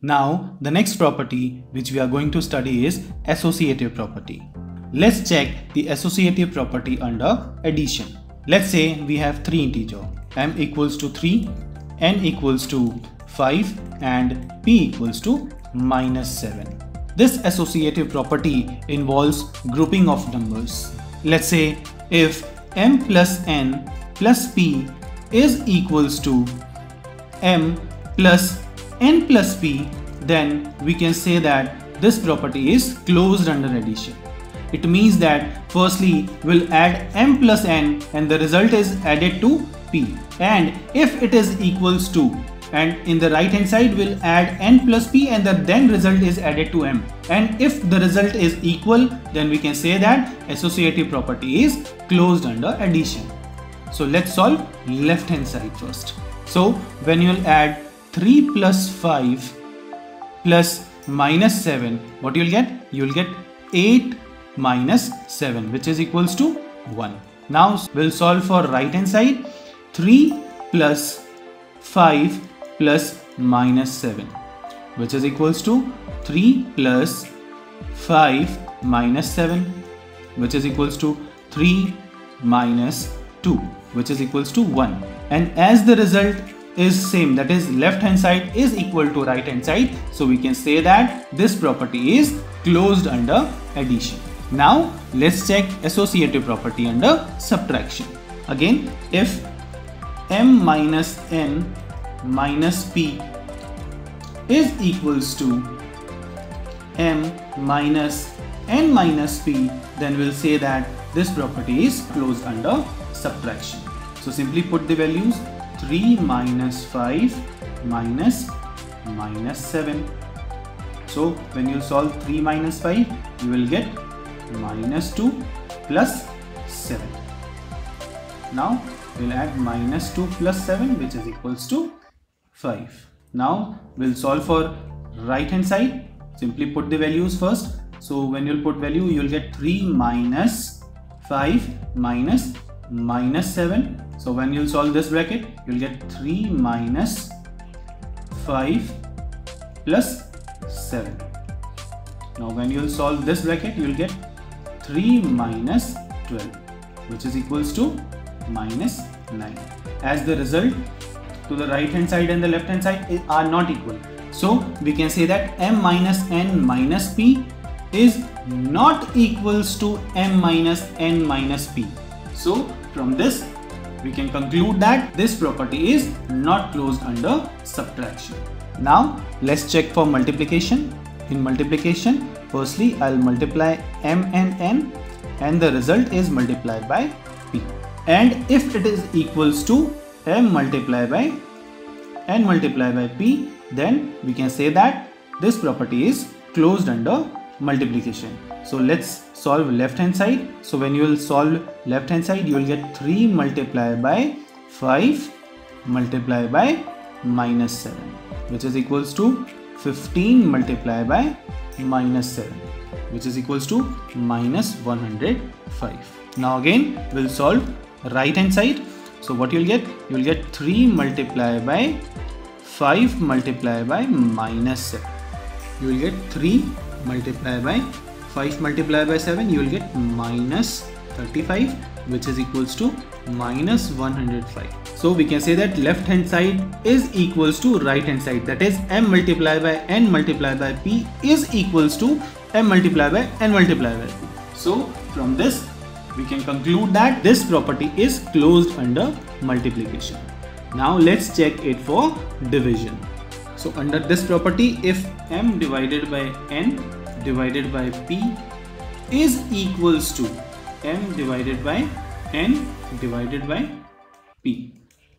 Now, the next property which we are going to study is associative property. Let's check the associative property under addition. Let's say we have three integers, m equals to 3, n equals to 5 and p equals to -7. This associative property involves grouping of numbers. Let's say if m plus n plus p is equals to m plus n plus p, then we can say that this property is closed under addition. It means that firstly we'll add m plus n and the result is added to p, and if it is equals to, and in the right hand side we'll add n plus p and the then result is added to m, and if the result is equal, then we can say that associative property is closed under addition. So let's solve left hand side first. So when you'll add 3 plus 5 plus -7, what you'll get? You'll get 8 minus 7, which is equals to 1. Now we'll solve for right hand side. 3 plus 5 plus -7, which is equals to 3 plus 5 minus 7, which is equals to 3 minus 2, which is equals to 1. And as the result is same, that is left hand side is equal to right hand side, so we can say that this property is closed under addition. Now let's check associative property under subtraction. Again, if m minus n minus p is equals to m minus n minus p, then we'll say that this property is closed under subtraction. So simply put the values. 3 minus 5 minus -7. So when you solve 3 minus 5, you will get -2 plus 7. Now we'll add -2 plus 7, which is equals to 5. Now we'll solve for right hand side. Simply put the values first. So when you'll put value, you'll get 3 minus 5 minus -7. So when you'll solve this bracket, you'll get 3 minus 5 plus 7. Now when you'll solve this bracket, you'll get 3 minus 12, which is equals to -9. As the result to the right hand side and the left hand side are not equal, so we can say that m minus n minus p is not equals to m minus n minus p. So from this we can conclude that this property is not closed under subtraction. Now let's check for multiplication. In multiplication, firstly I'll multiply m and n and the result is multiplied by p. And if it is equals to m multiplied by n multiplied by p, then we can say that this property is closed under multiplication. So let's solve left hand side. So when you will solve left hand side, you will get 3 multiplied by 5 multiplied by -7, which is equals to 15 multiplied by -7, which is equals to -105. Now again we'll solve right hand side. So what you'll get? You'll get 3 multiplied by 5 multiplied by -7. You will get 3 multiplied by 5 multiplied by 7, you will get -35, which is equals to -105. So we can say that left hand side is equals to right hand side, that is m multiplied by n multiplied by p is equals to m multiplied by n multiplied by p. So from this we can conclude that this property is closed under multiplication. Now let's check it for division. So under this property, if m divided by n divided by p is equals to m divided by n divided by p,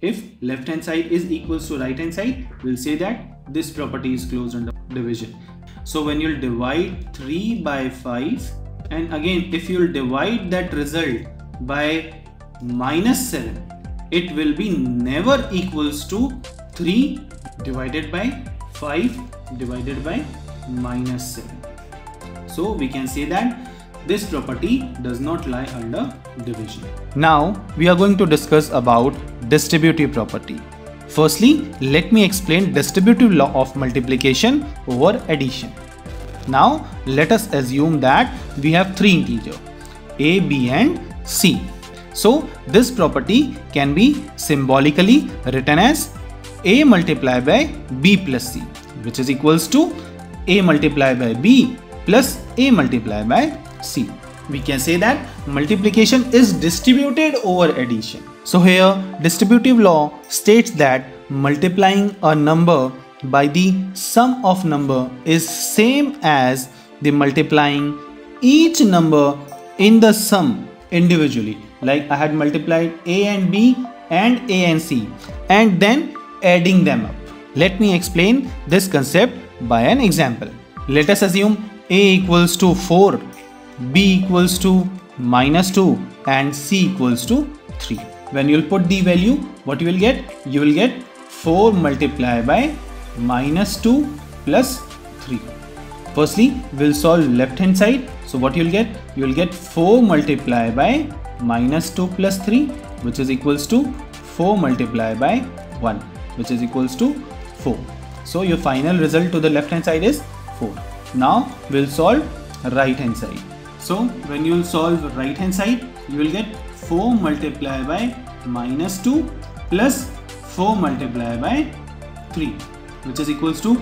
if left hand side is equals to right hand side, we'll say that this property is closed under division. So when you'll divide 3 by 5, and again if you'll divide that result by -7, it will be never equals to 3 divided by 5 divided by -7. So we can say that this property does not lie under division. Now we are going to discuss about distributive property. Firstly, let me explain distributive law of multiplication over addition. Now, let us assume that we have three integers a, b and c. So, this property can be symbolically written as a multiplied by b plus c, which is equals to a multiplied by b plus a multiplied by c. We can say that multiplication is distributed over addition. So here distributive law states that multiplying a number by the sum of number is same as the multiplying each number in the sum individually. Like I had multiplied a and b and a and c and then adding them up. Let me explain this concept by an example. Let us assume a equals to 4, b equals to -2 and c equals to 3. When you will put the value, what you will get? You will get 4 multiplied by -2 plus 3. Firstly, we will solve left hand side. So what you will get? You will get 4 multiplied by -2 plus 3, which is equals to 4 multiplied by 1, which is equals to 4. So your final result to the left hand side is 4. Now we will solve right hand side. So when you will solve right hand side, you will get 4 multiplied by -2 plus 4 multiplied by 3, which is equals to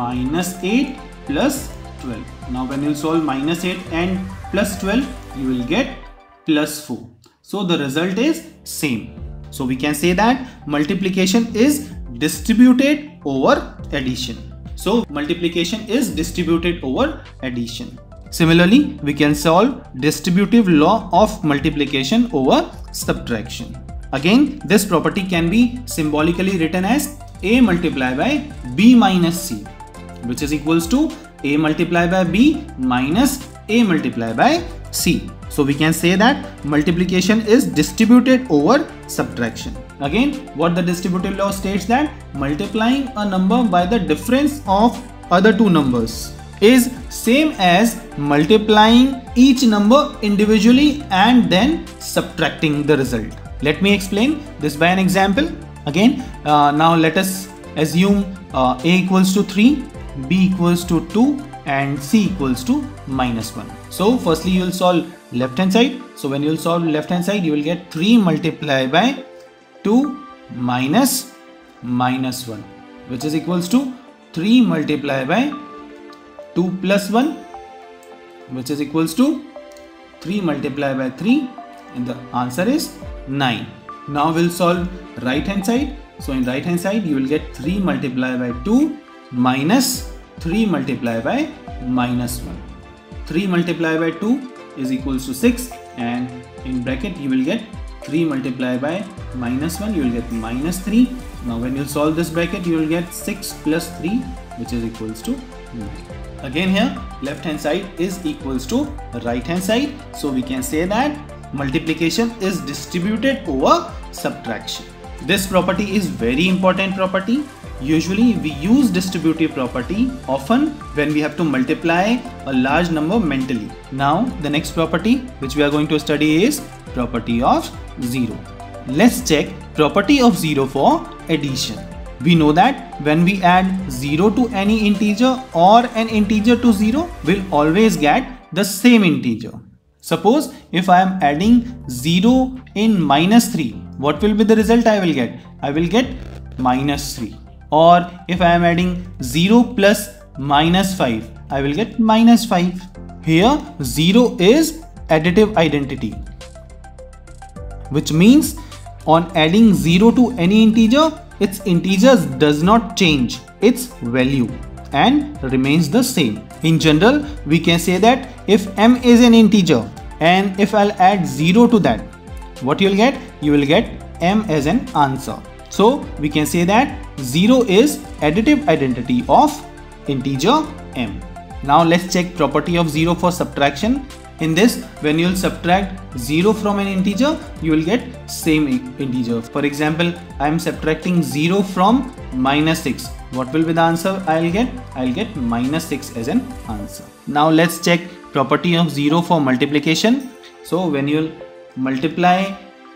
-8 plus 12. Now when you solve -8 and plus 12, you will get plus 4. So the result is same. So we can say that multiplication is distributed over addition. So multiplication is distributed over addition. Similarly, we can solve distributive law of multiplication over subtraction. Again, this property can be symbolically written as a multiplied by b minus c, which is equals to a multiplied by b minus a multiplied by c. So we can say that multiplication is distributed over subtraction. Again, what the distributive law states that multiplying a number by the difference of other two numbers is same as multiplying each number individually and then subtracting the result. Let me explain this by an example. Again, now let us assume a equals to 3, b equals to 2 and c equals to -1. So firstly you will solve left hand side. So when you will solve left hand side, you will get 3 multiplied by 2 minus -1, which is equals to 3 multiplied by 2 plus 1, which is equals to 3 multiplied by 3, and the answer is 9. Now we'll solve right hand side. So in right hand side, you will get 3 multiplied by 2 minus 3 multiplied by -1. 3 multiplied by 2 is equals to 6, and in bracket you will get 3 multiplied by -1, you will get -3. Now when you solve this bracket, you will get 6 plus 3, which is equals to 9. Again here, left hand side is equals to right hand side. So we can say that multiplication is distributed over subtraction. This property is very important property. Usually we use distributive property often when we have to multiply a large number mentally. Now the next property which we are going to study is property of 0. Let's check property of 0 for addition. We know that when we add 0 to any integer or an integer to 0, we'll always get the same integer. Suppose if I am adding 0 in -3, what will be the result I will get? I will get -3. Or if I am adding 0 plus -5, I will get -5. Here 0 is additive identity, which means on adding 0 to any integer, its integers does not change its value and remains the same. In general, we can say that if m is an integer and if I'll add 0 to that, what you'll get? You will get m as an answer. So we can say that 0 is additive identity of integer m. Now let's check property of 0 for subtraction. In this, when you will subtract 0 from an integer, you will get same integer. For example, I am subtracting 0 from -6. What will be the answer I'll get? I'll get -6 as an answer. Now let's check property of 0 for multiplication. So when you will multiply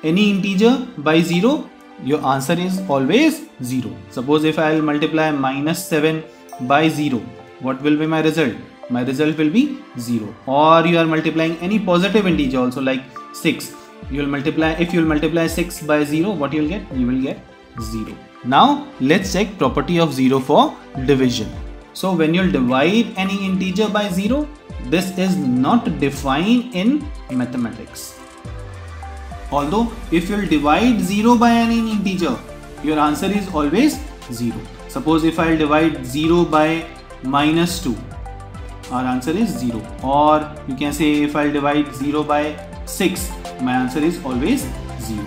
any integer by 0, your answer is always 0. Suppose if I will multiply -7 by 0, what will be my result? My result will be 0. Or you are multiplying any positive integer also, like 6. You will multiply, if you will multiply 6 by 0, what you will get? You will get 0. Now let's check property of 0 for division. So when you divide any integer by 0, this is not defined in mathematics. Although if you will divide 0 by any integer, your answer is always 0. Suppose if I will divide 0 by -2, our answer is 0. Or you can say if I will divide 0 by 6, my answer is always 0.